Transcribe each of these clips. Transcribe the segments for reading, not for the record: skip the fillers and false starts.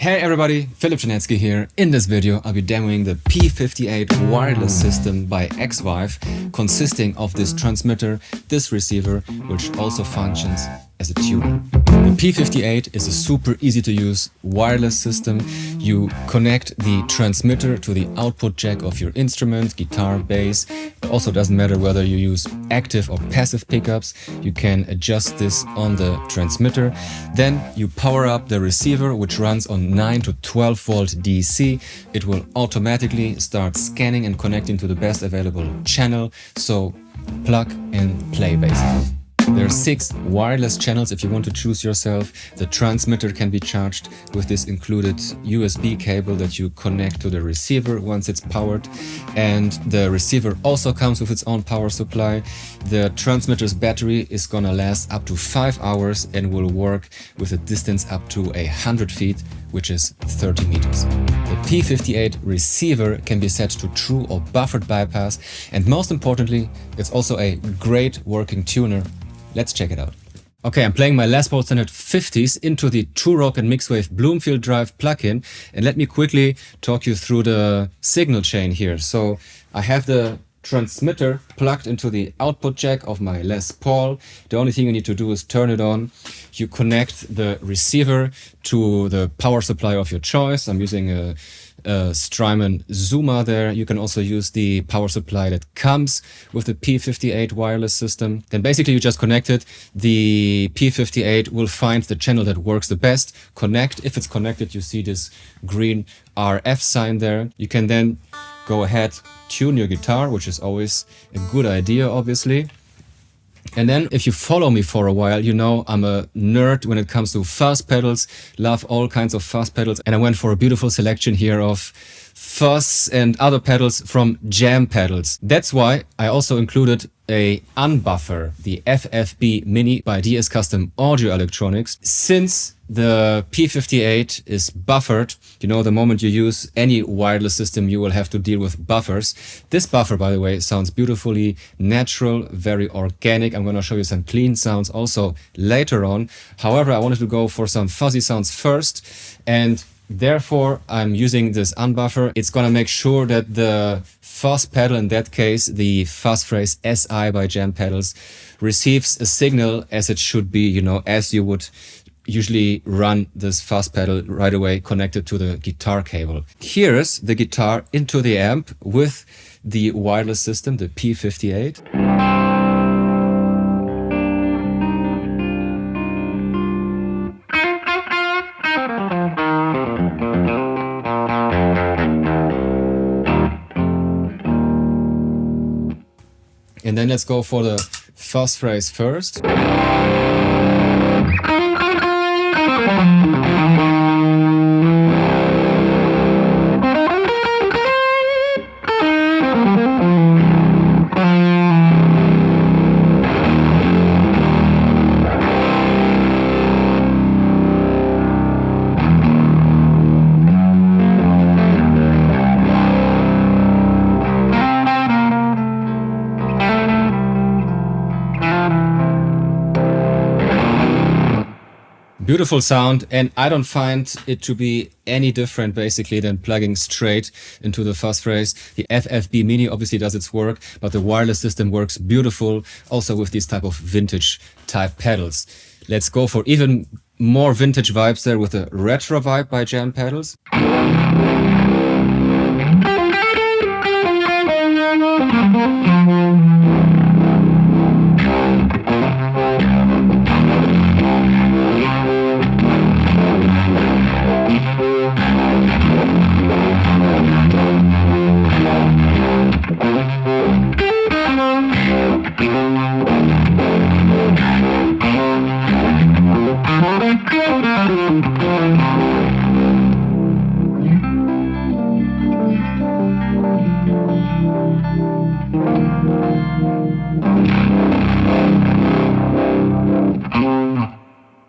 Hey everybody, Philip Janetsky here. In this video I'll be demoing the P58 Wireless System by X Vive, consisting of this transmitter, this receiver, which also functions as a tuner. The P58 is a super easy to use wireless system. You connect the transmitter to the output jack of your instrument, guitar, bass. It also doesn't matter whether you use active or passive pickups. You can adjust this on the transmitter. Then you power up the receiver, which runs on 9 to 12 volt DC. It will automatically start scanning and connecting to the best available channel. So plug and play basically. There are 6 wireless channels if you want to choose yourself. The transmitter can be charged with this included USB cable that you connect to the receiver once it's powered. And the receiver also comes with its own power supply. The transmitter's battery is gonna last up to 5 hours and will work with a distance up to 100 feet, which is 30 meters. The P58 receiver can be set to true or buffered bypass, and most importantly, it's also a great working tuner. Let's check it out. Okay, I'm playing my Les Paul Standard 50s into the True Rock and Mixwave Bloomfield Drive plugin, and let me quickly talk you through the signal chain here. So I have the transmitter plugged into the output jack of my Les Paul. The only thing you need to do is turn it on. You connect the receiver to the power supply of your choice. I'm using a Strymon Zuma there. You can also use the power supply that comes with the P58 wireless system. Then basically you just connect it. The P58 will find the channel that works the best, connect. If it's connected, you see this green RF sign there. You can then go ahead, tune your guitar, which is always a good idea, obviously. And then if you follow me for a while, you know I'm a nerd when it comes to fuzz pedals, love all kinds of fuzz pedals. And I went for a beautiful selection here of fuzz and other pedals from Jam Pedals. That's why I also included a unbuffer, the FFB Mini by DS Custom Audio Electronics. Since the P58 is buffered, you know, the moment you use any wireless system, you will have to deal with buffers. This buffer, by the way, sounds beautifully natural, very organic. I'm going to show you some clean sounds also later on. However, I wanted to go for some fuzzy sounds first, and therefore I'm using this unbuffer. It's going to make sure that the fuzz pedal, in that case the Fuzz Phrase Si by Jam Pedals, receives a signal as it should be, you know, as you would usually run this fuzz pedal right away connected to the guitar cable. Here's the guitar into the amp with the wireless system, the P58. And then let's go for the fuzz phrase first. Beautiful sound, and I don't find it to be any different basically than plugging straight into the fuzz phrase. The FFB Mini obviously does its work, but the wireless system works beautiful also with these type of vintage type pedals. Let's go for even more vintage vibes there with the Retrovibe by Jam Pedals.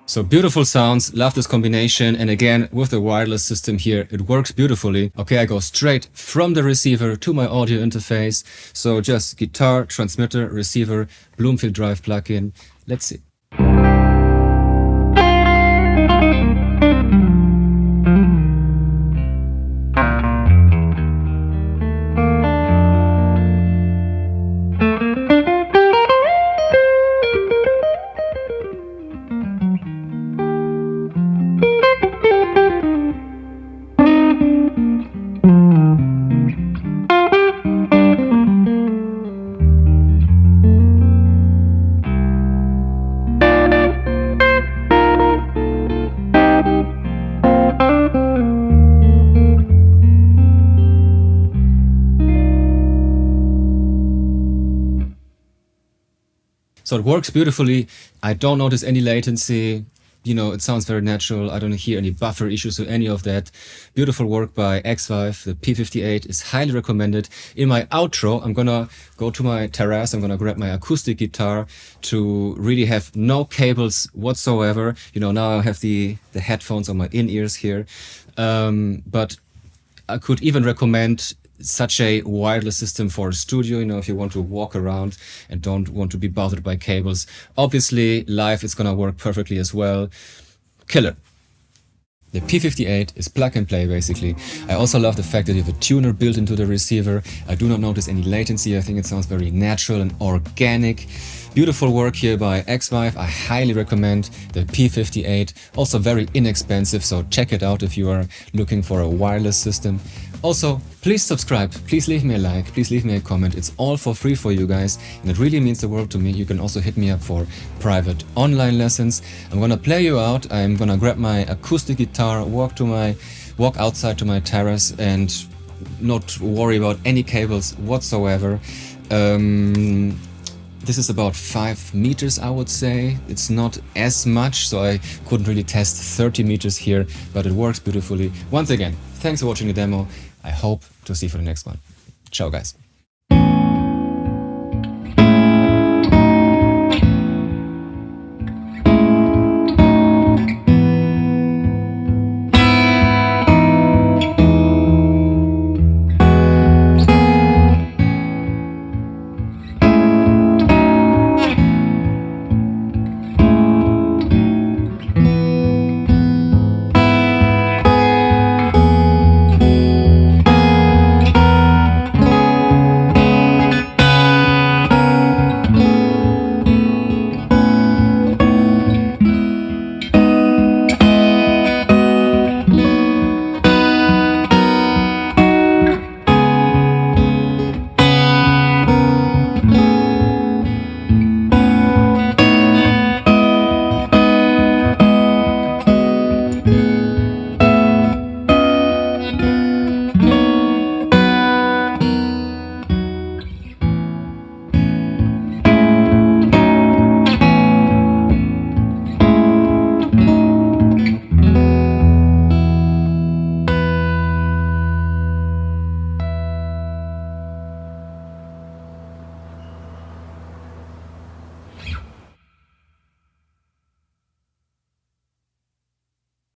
So beautiful sounds, love this combination, and again with the wireless system here it works beautifully. Okay, I go straight from the receiver to my audio interface, so just guitar, transmitter, receiver, Bloomfield Drive plugin. Let's see. So it works beautifully. I don't notice any latency. You know, it sounds very natural. I don't hear any buffer issues or any of that. Beautiful work by X Vive. The P58 is highly recommended. In my outro, I'm gonna go to my terrace. I'm gonna grab my acoustic guitar to really have no cables whatsoever. You know, now I have the headphones on my in-ears here. But I could even recommend such a wireless system for a studio, you know, if you want to walk around and don't want to be bothered by cables. Obviously, live it's gonna work perfectly as well. Killer. The P58 is plug and play basically. I also love the fact that you have a tuner built into the receiver. I do not notice any latency. I think it sounds very natural and organic. Beautiful work here by X Vive. I highly recommend the P58. Also very inexpensive, so check it out if you are looking for a wireless system. Also, please subscribe, please leave me a like, please leave me a comment. It's all for free for you guys and it really means the world to me. You can also hit me up for private online lessons. I'm gonna play you out. I'm gonna grab my acoustic guitar, walk outside to my terrace and not worry about any cables whatsoever. This is about 5 meters, I would say. It's not as much, so I couldn't really test 30 meters here, but it works beautifully. Once again, thanks for watching the demo. I hope to see you for the next one. Ciao, guys.